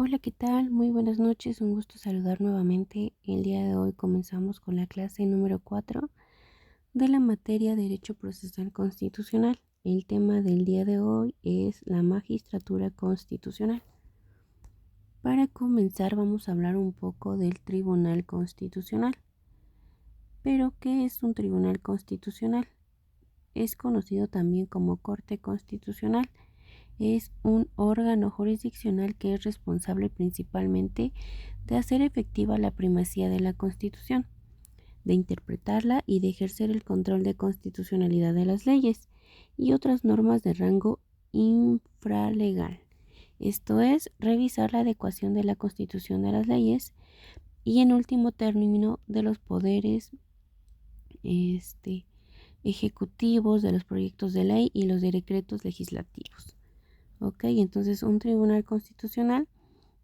Hola, ¿qué tal? Muy buenas noches, un gusto saludar nuevamente. El día de hoy comenzamos con la clase número 4 de la materia Derecho Procesal Constitucional. El tema del día de hoy es la magistratura constitucional. Para comenzar vamos a hablar un poco del Tribunal Constitucional. Pero, ¿qué es un Tribunal Constitucional? Es conocido también como Corte Constitucional. Es un órgano jurisdiccional que es responsable principalmente de hacer efectiva la primacía de la Constitución, de interpretarla y de ejercer el control de constitucionalidad de las leyes y otras normas de rango infralegal. Esto es, revisar la adecuación de la Constitución de las leyes y, en último término, de los poderes ejecutivos, de los proyectos de ley y los decretos legislativos. Ok, entonces un tribunal constitucional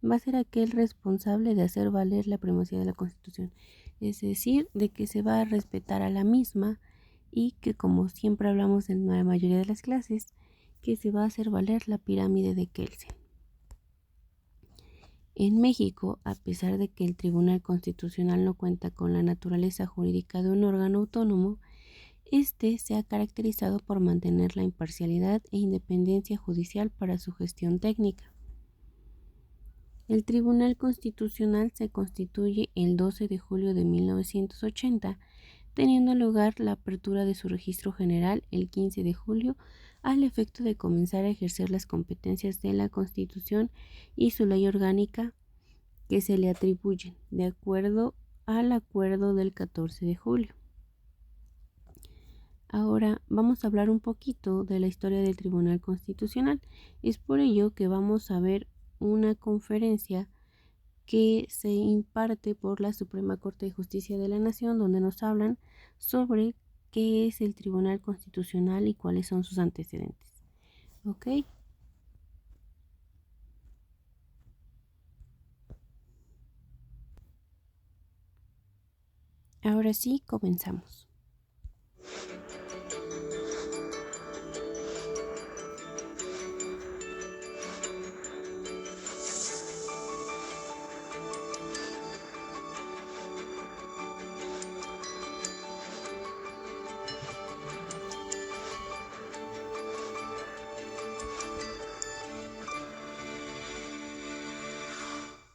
va a ser aquel responsable de hacer valer la primacía de la Constitución, es decir, de que se va a respetar a la misma y que, como siempre hablamos en la mayoría de las clases, que se va a hacer valer la pirámide de Kelsen. En México, a pesar de que el Tribunal Constitucional no cuenta con la naturaleza jurídica de un órgano autónomo, este se ha caracterizado por mantener la imparcialidad e independencia judicial para su gestión técnica. El Tribunal Constitucional se constituye el 12 de julio de 1980, teniendo lugar la apertura de su registro general el 15 de julio, al efecto de comenzar a ejercer las competencias de la Constitución y su ley orgánica que se le atribuyen, de acuerdo al acuerdo del 14 de julio. Ahora vamos a hablar un poquito de la historia del Tribunal Constitucional. Es por ello que vamos a ver una conferencia que se imparte por la Suprema Corte de Justicia de la Nación, donde nos hablan sobre qué es el Tribunal Constitucional y cuáles son sus antecedentes. ¿Ok? Ahora sí, comenzamos.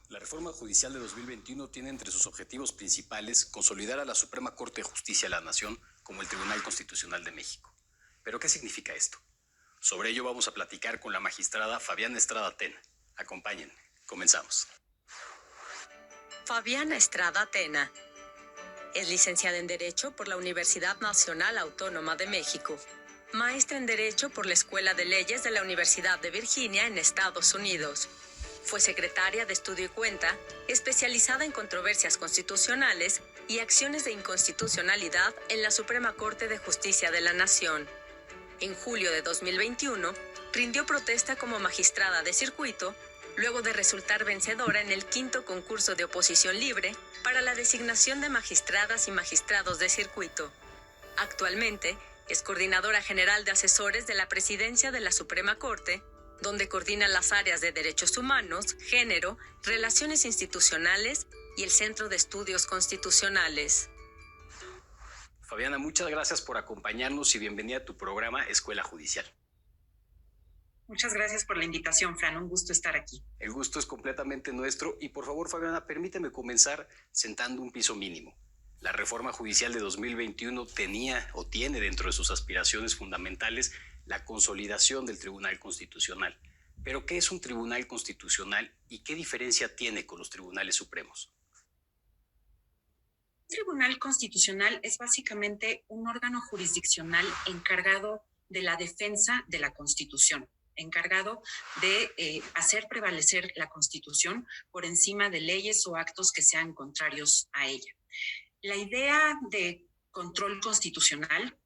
La reforma judicial de 2021 tiene entre sus objetivos principales consolidar a la Suprema Corte de Justicia de la Nación como el Tribunal Constitucional de México. ¿Pero qué significa esto? Sobre ello vamos a platicar con la magistrada Fabiana Estrada Tena. Acompáñenme. Comenzamos. Fabiana Estrada Tena es licenciada en Derecho por la Universidad Nacional Autónoma de México, maestra en Derecho por la Escuela de Leyes de la Universidad de Virginia en Estados Unidos. Fue secretaria de Estudio y Cuenta, especializada en controversias constitucionales y acciones de inconstitucionalidad en la Suprema Corte de Justicia de la Nación. En julio de 2021, rindió protesta como magistrada de circuito, luego de resultar vencedora en el 5º concurso de oposición libre para la designación de magistradas y magistrados de circuito. Actualmente, es coordinadora general de asesores de la Presidencia de la Suprema Corte, donde coordina las áreas de Derechos Humanos, Género, Relaciones Institucionales y el Centro de Estudios Constitucionales. Fabiana, muchas gracias por acompañarnos y bienvenida a tu programa Escuela Judicial. Muchas gracias por la invitación, Fran. Un gusto estar aquí. El gusto es completamente nuestro y, por favor, Fabiana, permíteme comenzar sentando un piso mínimo. La reforma judicial de 2021 tenía o tiene dentro de sus aspiraciones fundamentales la consolidación del Tribunal Constitucional. Pero, ¿qué es un Tribunal Constitucional y qué diferencia tiene con los tribunales supremos? El Tribunal Constitucional es básicamente un órgano jurisdiccional encargado de la defensa de la Constitución, encargado de hacer prevalecer la Constitución por encima de leyes o actos que sean contrarios a ella. La idea de control constitucional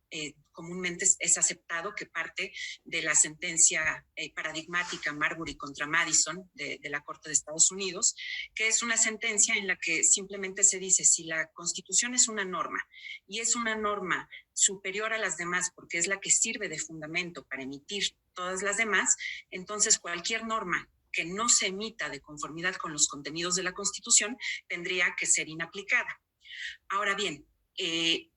comúnmente es aceptado que parte de la sentencia paradigmática Marbury contra Madison de la Corte de Estados Unidos, que es una sentencia en la que simplemente se dice si la Constitución es una norma y es una norma superior a las demás porque es la que sirve de fundamento para emitir todas las demás, entonces cualquier norma que no se emita de conformidad con los contenidos de la Constitución tendría que ser inaplicada. Ahora bien,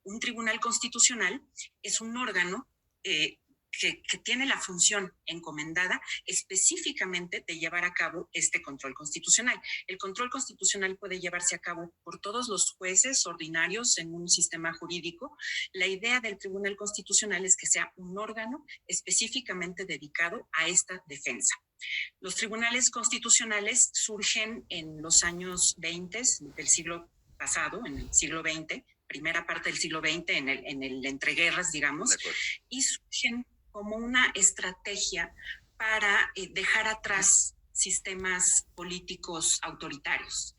un tribunal constitucional es un órgano que tiene la función encomendada específicamente de llevar a cabo este control constitucional. El control constitucional puede llevarse a cabo por todos los jueces ordinarios en un sistema jurídico. La idea del Tribunal Constitucional es que sea un órgano específicamente dedicado a esta defensa. Los tribunales constitucionales surgen en los años 20 del siglo pasado, en el siglo XX, primera parte del siglo XX, en el entreguerras, digamos, y surgen como una estrategia para dejar atrás sistemas políticos autoritarios.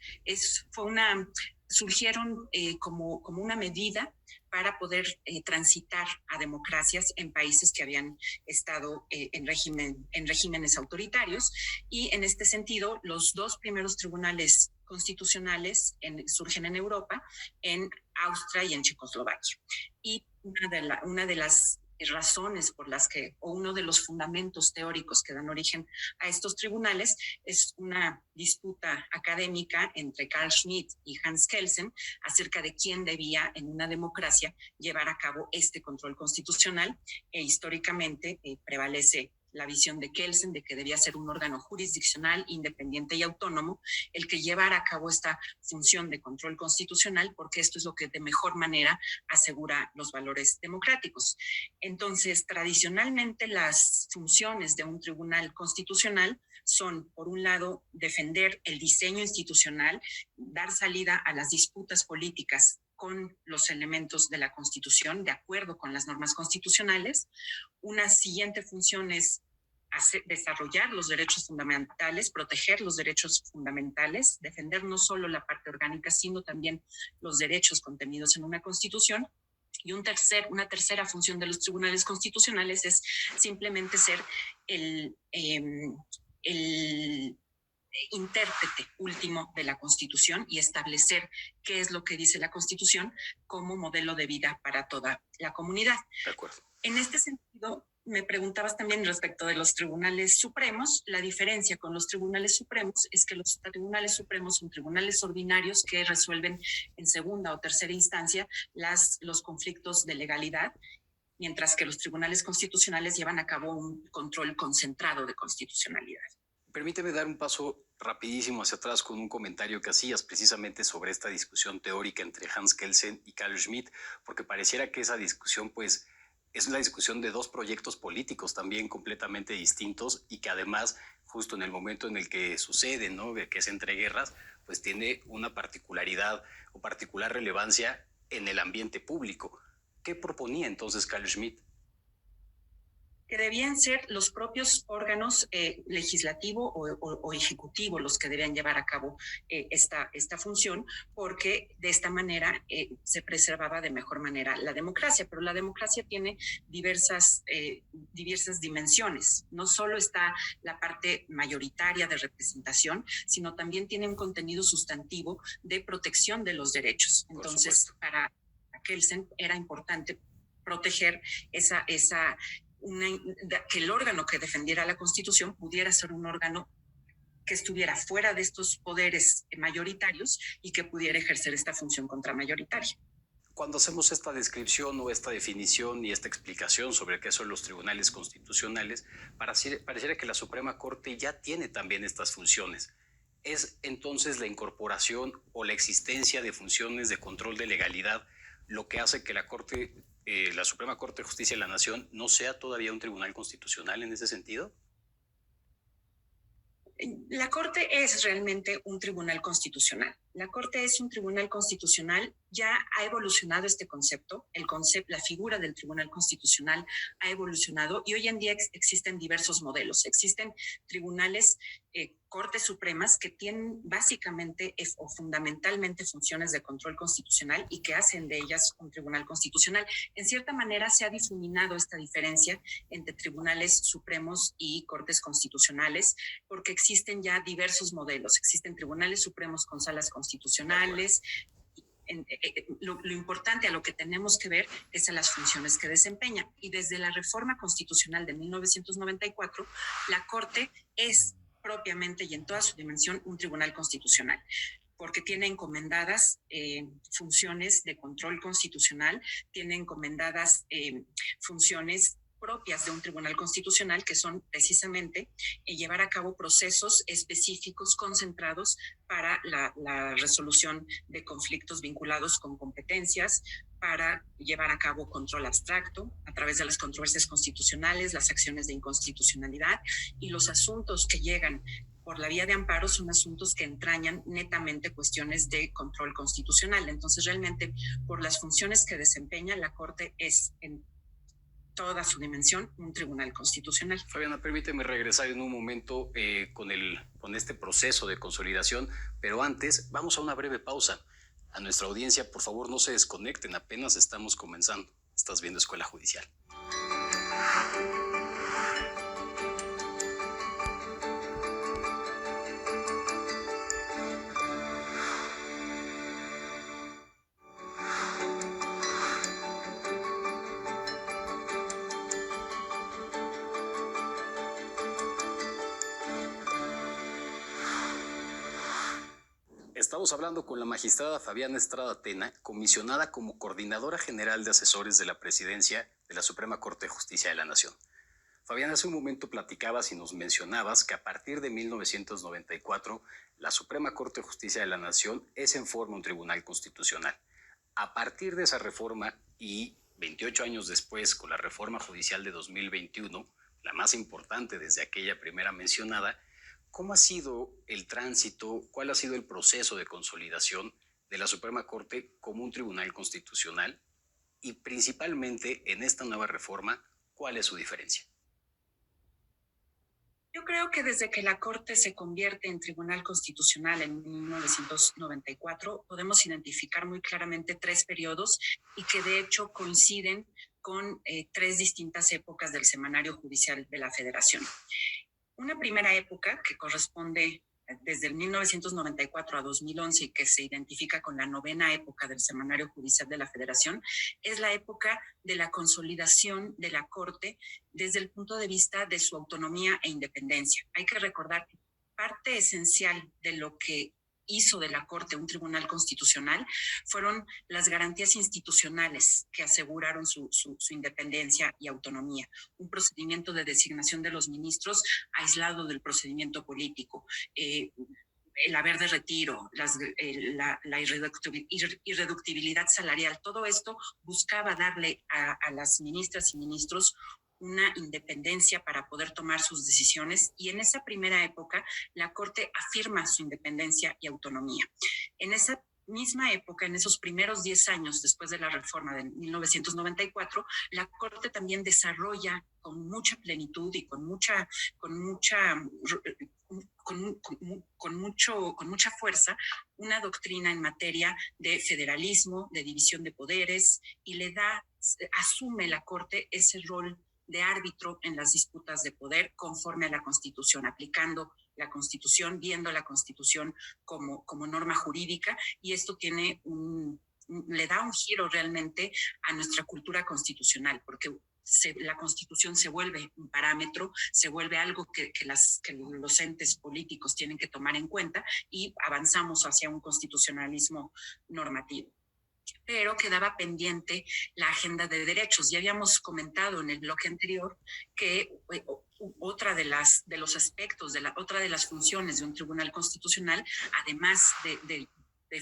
Surgieron como una medida para poder transitar a democracias en países que habían estado en regímenes autoritarios. Y en este sentido, los dos primeros tribunales constitucionales surgen en Europa, en Austria y en Checoslovaquia. Y una de las razones por las que, o uno de los fundamentos teóricos que dan origen a estos tribunales, es una disputa académica entre Carl Schmitt y Hans Kelsen acerca de quién debía en una democracia llevar a cabo este control constitucional, e históricamente prevalece la visión de Kelsen de que debía ser un órgano jurisdiccional, independiente y autónomo el que llevara a cabo esta función de control constitucional, porque esto es lo que de mejor manera asegura los valores democráticos. Entonces, tradicionalmente las funciones de un tribunal constitucional son, por un lado, defender el diseño institucional, dar salida a las disputas políticas con los elementos de la Constitución, de acuerdo con las normas constitucionales. Una siguiente función es desarrollar los derechos fundamentales, proteger los derechos fundamentales, defender no solo la parte orgánica, sino también los derechos contenidos en una Constitución. Y una tercera función de los tribunales constitucionales es simplemente ser el intérprete último de la Constitución y establecer qué es lo que dice la Constitución como modelo de vida para toda la comunidad. De acuerdo. En este sentido, me preguntabas también respecto de los tribunales supremos. La diferencia con los tribunales supremos es que los tribunales supremos son tribunales ordinarios que resuelven en segunda o tercera instancia los conflictos de legalidad, mientras que los tribunales constitucionales llevan a cabo un control concentrado de constitucionalidad. Permíteme dar un paso rapidísimo hacia atrás con un comentario que hacías precisamente sobre esta discusión teórica entre Hans Kelsen y Carl Schmitt, porque pareciera que esa discusión pues es la discusión de dos proyectos políticos también completamente distintos y que además justo en el momento en el que sucede, ¿no?, que es entre guerras, pues tiene una particularidad o particular relevancia en el ambiente público. ¿Qué proponía entonces Carl Schmitt? Que debían ser los propios órganos legislativo o ejecutivo los que debían llevar a cabo esta función, porque de esta manera se preservaba de mejor manera la democracia. Pero la democracia tiene diversas dimensiones. No solo está la parte mayoritaria de representación, sino también tiene un contenido sustantivo de protección de los derechos. Entonces, para Kelsen era importante proteger que el órgano que defendiera la Constitución pudiera ser un órgano que estuviera fuera de estos poderes mayoritarios y que pudiera ejercer esta función contramayoritaria. Cuando hacemos esta descripción o esta definición y esta explicación sobre qué son los tribunales constitucionales, pareciera que la Suprema Corte ya tiene también estas funciones. ¿Es entonces la incorporación o la existencia de funciones de control de legalidad lo que hace que la Suprema Corte de Justicia de la Nación no sea todavía un tribunal constitucional en ese sentido? La Corte es realmente un tribunal constitucional. La Corte es un tribunal constitucional. Ya ha evolucionado este concepto. La figura del tribunal constitucional ha evolucionado y hoy en día existen diversos modelos. Existen tribunales, cortes supremas que tienen básicamente o fundamentalmente funciones de control constitucional y que hacen de ellas un tribunal constitucional. En cierta manera se ha difuminado esta diferencia entre tribunales supremos y cortes constitucionales porque existen ya diversos modelos. Existen tribunales supremos con salas constitucionales. Lo importante a lo que tenemos que ver es a las funciones que desempeña. Y desde la reforma constitucional de 1994, la Corte es propiamente y en toda su dimensión un tribunal constitucional, porque tiene encomendadas funciones de control constitucional, tiene encomendadas funciones propias de un tribunal constitucional, que son precisamente llevar a cabo procesos específicos, concentrados para la resolución de conflictos vinculados con competencias, para llevar a cabo control abstracto a través de las controversias constitucionales, las acciones de inconstitucionalidad, y los asuntos que llegan por la vía de amparo son asuntos que entrañan netamente cuestiones de control constitucional. Entonces, realmente, por las funciones que desempeña, la Corte es en toda su dimensión un tribunal constitucional. Fabiana, permíteme regresar en un momento con este proceso de consolidación, pero antes vamos a una breve pausa. A nuestra audiencia, por favor, no se desconecten, apenas estamos comenzando. Estás viendo Escuela Judicial. Estamos hablando con la magistrada Fabiana Estrada Tena, comisionada como Coordinadora General de Asesores de la Presidencia de la Suprema Corte de Justicia de la Nación. Fabiana, hace un momento platicabas y nos mencionabas que a partir de 1994 la Suprema Corte de Justicia de la Nación es en forma un tribunal constitucional. A partir de esa reforma y 28 años después, con la reforma judicial de 2021, la más importante desde aquella primera mencionada, ¿cómo ha sido el tránsito, cuál ha sido el proceso de consolidación de la Suprema Corte como un tribunal constitucional? Y principalmente en esta nueva reforma, ¿cuál es su diferencia? Yo creo que desde que la Corte se convierte en Tribunal Constitucional en 1994, podemos identificar muy claramente tres periodos y que de hecho coinciden con tres distintas épocas del Semanario Judicial de la Federación. Una primera época que corresponde desde el 1994 a 2011 y que se identifica con la novena época del Semanario Judicial de la Federación, es la época de la consolidación de la Corte desde el punto de vista de su autonomía e independencia. Hay que recordar que parte esencial de lo que hizo de la Corte un tribunal constitucional fueron las garantías institucionales que aseguraron su independencia y autonomía. Un procedimiento de designación de los ministros aislado del procedimiento político, el haber de retiro, la irreductibilidad salarial, todo esto buscaba darle a las ministras y ministros una independencia para poder tomar sus decisiones, y en esa primera época la Corte afirma su independencia y autonomía. En esa misma época, en esos primeros 10 años después de la reforma de 1994, la Corte también desarrolla con mucha plenitud y con mucha fuerza una doctrina en materia de federalismo, de división de poderes, y asume la Corte ese rol de árbitro en las disputas de poder conforme a la Constitución, aplicando la Constitución, viendo la Constitución como norma jurídica, y esto le da un giro realmente a nuestra cultura constitucional, porque la Constitución se vuelve un parámetro, se vuelve algo que los entes políticos tienen que tomar en cuenta, y avanzamos hacia un constitucionalismo normativo. Pero quedaba pendiente la agenda de derechos. Ya habíamos comentado en el bloque anterior que otra de los aspectos, otra de las funciones de un tribunal constitucional, además de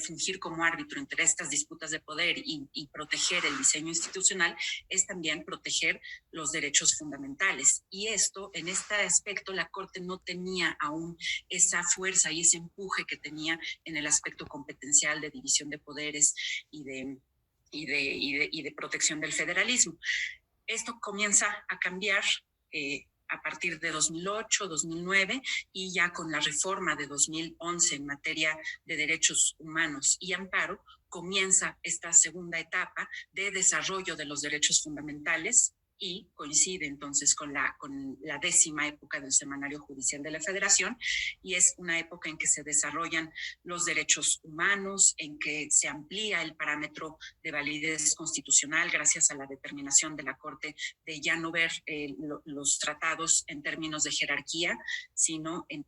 fungir como árbitro entre estas disputas de poder y proteger el diseño institucional, es también proteger los derechos fundamentales. Y en este aspecto, la Corte no tenía aún esa fuerza y ese empuje que tenía en el aspecto competencial de división de poderes y de protección del federalismo. Esto comienza a cambiar a partir de 2008, 2009, y ya con la reforma de 2011 en materia de derechos humanos y amparo, comienza esta segunda etapa de desarrollo de los derechos fundamentales, y coincide entonces con la 10ª época del Semanario Judicial de la Federación, y es una época en que se desarrollan los derechos humanos, en que se amplía el parámetro de validez constitucional gracias a la determinación de la Corte de ya no ver los tratados en términos de jerarquía, sino en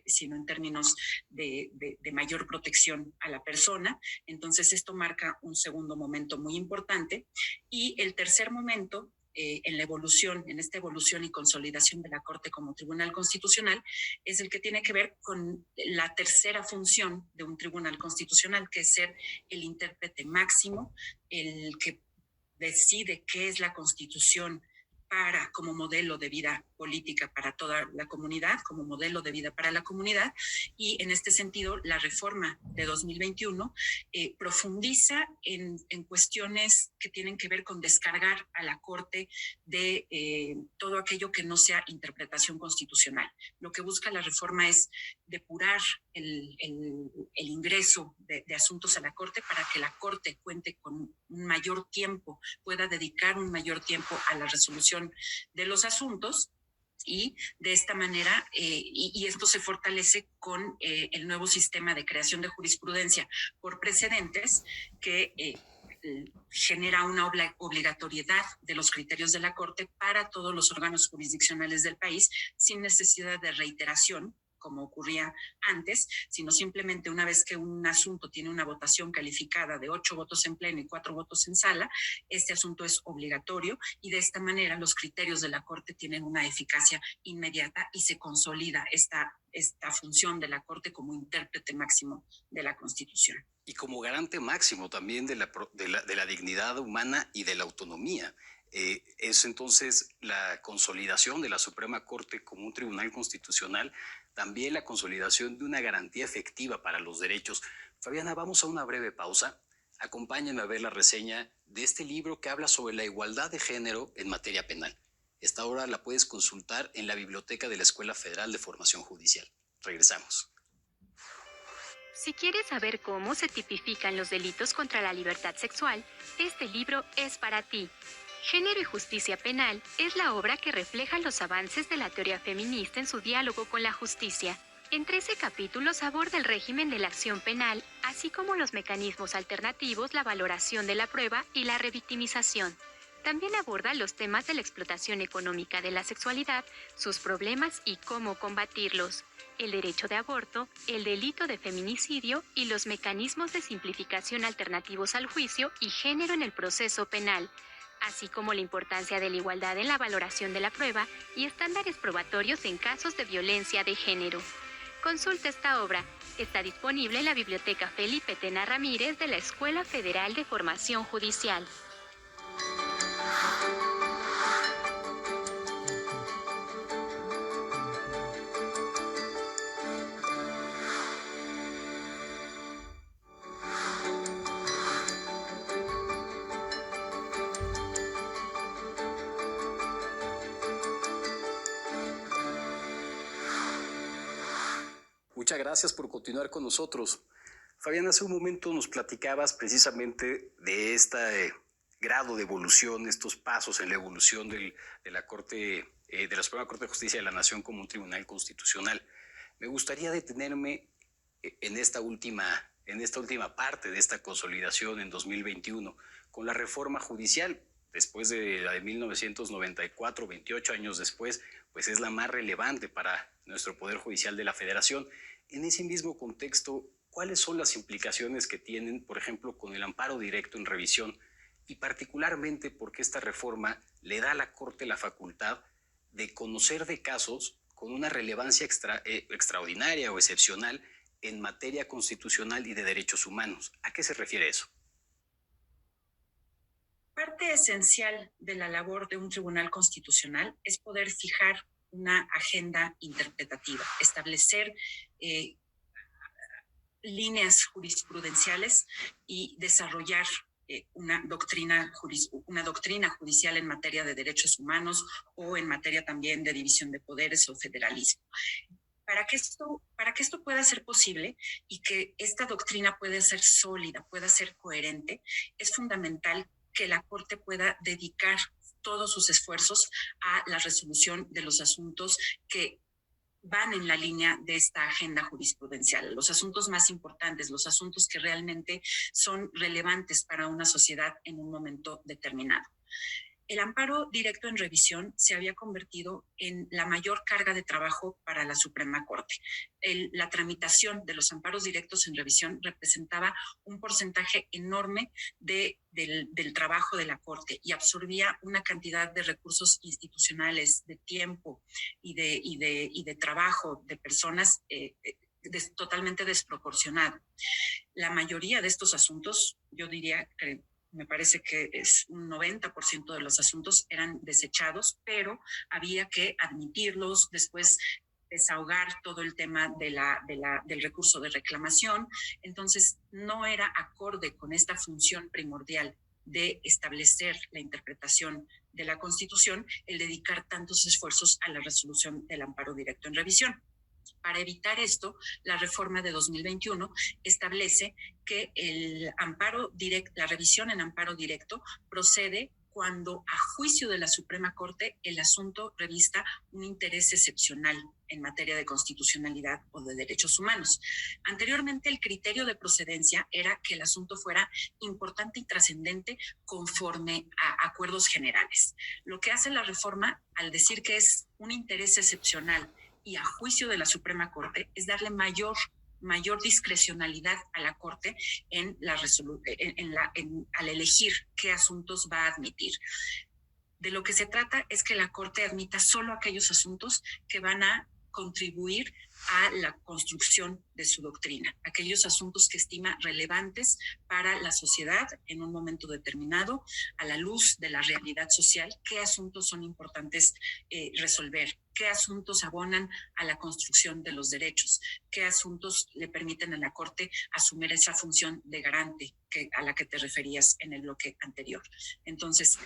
sino en términos de mayor protección a la persona. Entonces, esto marca un segundo momento muy importante. Y el tercer momento, en la evolución, en esta evolución y consolidación de la Corte como Tribunal Constitucional, es el que tiene que ver con la tercera función de un Tribunal Constitucional, que es ser el intérprete máximo, el que decide qué es la Constitución como modelo de vida política para toda la comunidad, como modelo de vida para la comunidad. Y en este sentido, la reforma de 2021 profundiza en cuestiones que tienen que ver con descargar a la Corte de todo aquello que no sea interpretación constitucional. Lo que busca la reforma es depurar el ingreso de asuntos a la Corte para que la Corte cuente con un mayor tiempo, pueda dedicar un mayor tiempo a la resolución de los asuntos. Y de esta manera, y esto se fortalece con el nuevo sistema de creación de jurisprudencia por precedentes que genera una obligatoriedad de los criterios de la Corte para todos los órganos jurisdiccionales del país, sin necesidad de reiteración, como ocurría antes, sino simplemente una vez que un asunto tiene una votación calificada de 8 votos en pleno y 4 votos en sala, este asunto es obligatorio y de esta manera los criterios de la Corte tienen una eficacia inmediata y se consolida esta función de la Corte como intérprete máximo de la Constitución. Y como garante máximo también de la dignidad humana y de la autonomía. Es entonces la consolidación de la Suprema Corte como un tribunal constitucional, también la consolidación de una garantía efectiva para los derechos. Fabiana, vamos a una breve pausa. Acompáñenme a ver la reseña de este libro que habla sobre la igualdad de género en materia penal. Esta obra la puedes consultar en la biblioteca de la Escuela Federal de Formación Judicial. Regresamos. Si quieres saber cómo se tipifican los delitos contra la libertad sexual, este libro es para ti. Género y Justicia Penal es la obra que refleja los avances de la teoría feminista en su diálogo con la justicia. En 13 capítulos aborda el régimen de la acción penal, así como los mecanismos alternativos, la valoración de la prueba y la revictimización. También aborda los temas de la explotación económica de la sexualidad, sus problemas y cómo combatirlos, el derecho de aborto, el delito de feminicidio y los mecanismos de simplificación alternativos al juicio y género en el proceso penal, así como la importancia de la igualdad en la valoración de la prueba y estándares probatorios en casos de violencia de género. Consulta esta obra. Está disponible en la Biblioteca Felipe Tena Ramírez de la Escuela Federal de Formación Judicial. Muchas gracias por continuar con nosotros. Fabián, hace un momento nos platicabas precisamente de este grado de evolución, estos pasos en la evolución de la Corte, de la Suprema Corte de Justicia de la Nación como un tribunal constitucional. Me gustaría detenerme en esta última parte de esta consolidación en 2021 con la reforma judicial. Después de la de 1994, 28 años después, pues es la más relevante para nuestro Poder Judicial de la Federación. En ese mismo contexto, ¿cuáles son las implicaciones que tienen, por ejemplo, con el amparo directo en revisión? Y particularmente porque esta reforma le da a la Corte la facultad de conocer de casos con una relevancia extraordinaria o excepcional en materia constitucional y de derechos humanos. ¿A qué se refiere eso? Parte esencial de la labor de un tribunal constitucional es poder fijar una agenda interpretativa, establecer líneas jurisprudenciales y desarrollar una doctrina judicial en materia de derechos humanos o en materia también de división de poderes o federalismo. Para que esto pueda ser posible y que esta doctrina pueda ser sólida, pueda ser coherente, es fundamental que la Corte pueda dedicar todos sus esfuerzos a la resolución de los asuntos que van en la línea de esta agenda jurisprudencial, los asuntos más importantes, los asuntos que realmente son relevantes para una sociedad en un momento determinado. El amparo directo en revisión se había convertido en la mayor carga de trabajo para la Suprema Corte. La tramitación de los amparos directos en revisión representaba un porcentaje enorme del trabajo de la Corte y absorbía una cantidad de recursos institucionales, de tiempo y de trabajo de personas totalmente desproporcionado. La mayoría de estos asuntos, yo diría que me parece que es un 90% de los asuntos eran desechados, pero había que admitirlos, después desahogar todo el tema del recurso de reclamación. Entonces, no era acorde con esta función primordial de establecer la interpretación de la Constitución el dedicar tantos esfuerzos a la resolución del amparo directo en revisión. Para evitar esto, la reforma de 2021 establece que la revisión en amparo directo procede cuando, a juicio de la Suprema Corte, el asunto revista un interés excepcional en materia de constitucionalidad o de derechos humanos. Anteriormente, el criterio de procedencia era que el asunto fuera importante y trascendente conforme a acuerdos generales. Lo que hace la reforma, al decir que es un interés excepcional y a juicio de la Suprema Corte, es darle mayor discrecionalidad a la Corte al elegir qué asuntos va a admitir. De lo que se trata es que la Corte admita solo aquellos asuntos que van a contribuir a la construcción de su doctrina, aquellos asuntos que estima relevantes para la sociedad en un momento determinado, a la luz de la realidad social, qué asuntos son importantes resolver, qué asuntos abonan a la construcción de los derechos, qué asuntos le permiten a la Corte asumir esa función de garante a la que te referías en el bloque anterior. Entonces,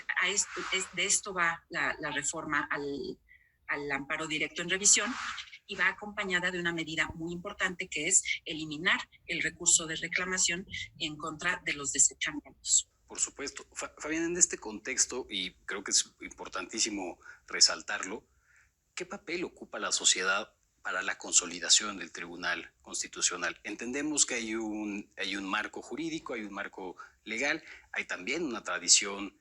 de esto va la reforma al amparo directo en revisión, y va acompañada de una medida muy importante, que es eliminar el recurso de reclamación en contra de los desechamientos. Por supuesto. Fabián, en este contexto, y creo que es importantísimo resaltarlo, ¿qué papel ocupa la sociedad para la consolidación del Tribunal Constitucional? Entendemos que hay un marco jurídico, hay un marco legal, hay también una tradición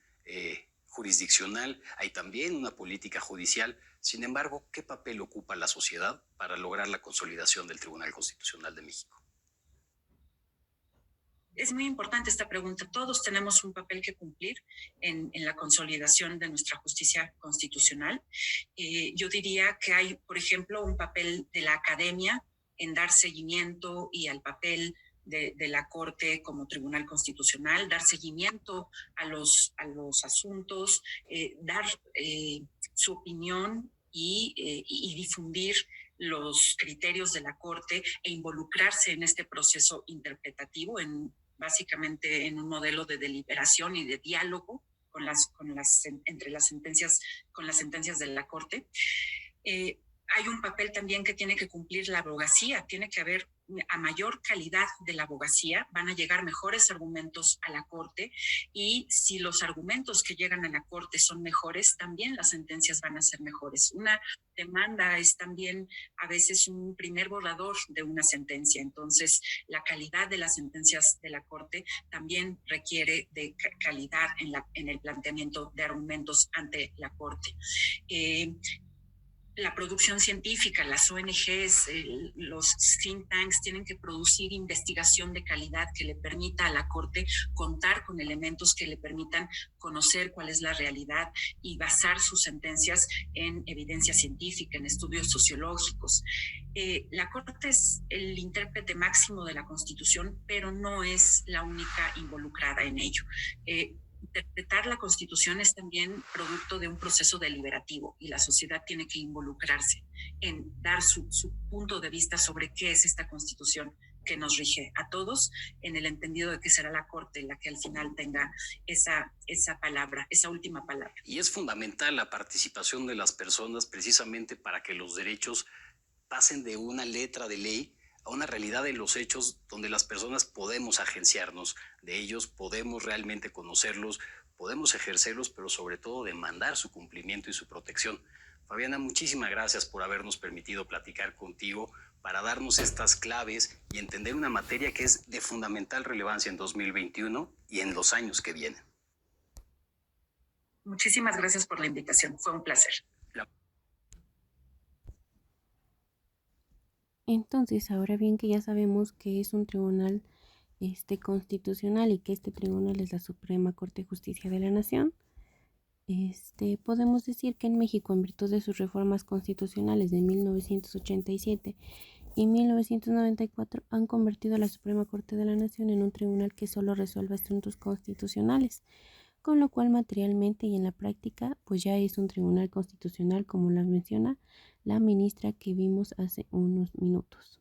jurisdiccional, hay también una política judicial. Sin embargo, ¿qué papel ocupa la sociedad para lograr la consolidación del Tribunal Constitucional de México? Es muy importante esta pregunta. Todos tenemos un papel que cumplir en la consolidación de nuestra justicia constitucional. Yo diría que hay, por ejemplo, un papel de la academia en dar seguimiento y al papel de la Corte como Tribunal Constitucional, dar seguimiento a los asuntos, dar su opinión y difundir los criterios de la Corte e involucrarse en este proceso interpretativo, básicamente en un modelo de deliberación y de diálogo con las sentencias de la Corte. Hay un papel también que tiene que cumplir la abogacía. Tiene que haber, a mayor calidad de la abogacía, van a llegar mejores argumentos a la Corte, y si los argumentos que llegan a la Corte son mejores, también las sentencias van a ser mejores. Una demanda es también a veces un primer borrador de una sentencia. Entonces, la calidad de las sentencias de la Corte también requiere de calidad en el planteamiento de argumentos ante la Corte. La producción científica, las ONGs, los think tanks tienen que producir investigación de calidad que le permita a la Corte contar con elementos que le permitan conocer cuál es la realidad y basar sus sentencias en evidencia científica, en estudios sociológicos. La Corte es el intérprete máximo de la Constitución, pero no es la única involucrada en ello. Interpretar la Constitución es también producto de un proceso deliberativo, y la sociedad tiene que involucrarse en dar su punto de vista sobre qué es esta Constitución que nos rige a todos, en el entendido de que será la Corte la que al final tenga esa palabra, esa última palabra. Y es fundamental la participación de las personas precisamente para que los derechos pasen de una letra de ley a una realidad de los hechos, donde las personas podemos agenciarnos de ellos, podemos realmente conocerlos, podemos ejercerlos, pero sobre todo demandar su cumplimiento y su protección. Fabiana, muchísimas gracias por habernos permitido platicar contigo para darnos estas claves y entender una materia que es de fundamental relevancia en 2021 y en los años que vienen. Muchísimas gracias por la invitación. Fue un placer. Entonces, ahora bien que ya sabemos que es un tribunal constitucional y que este tribunal es la Suprema Corte de Justicia de la Nación, podemos decir que en México, en virtud de sus reformas constitucionales de 1987 y 1994, han convertido a la Suprema Corte de la Nación en un tribunal que solo resuelve asuntos constitucionales, con lo cual materialmente y en la práctica pues ya es un tribunal constitucional, como la menciona la ministra que vimos hace unos minutos.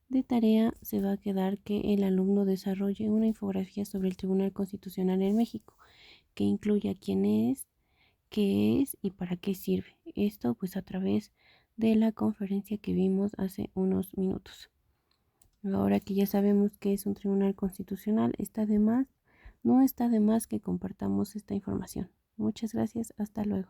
De tarea se va a quedar que el alumno desarrolle una infografía sobre el Tribunal Constitucional en México, que incluya quién es, qué es y para qué sirve. Esto pues a través de la conferencia que vimos hace unos minutos. Ahora que ya sabemos que es un tribunal constitucional, no está de más que compartamos esta información. Muchas gracias, hasta luego.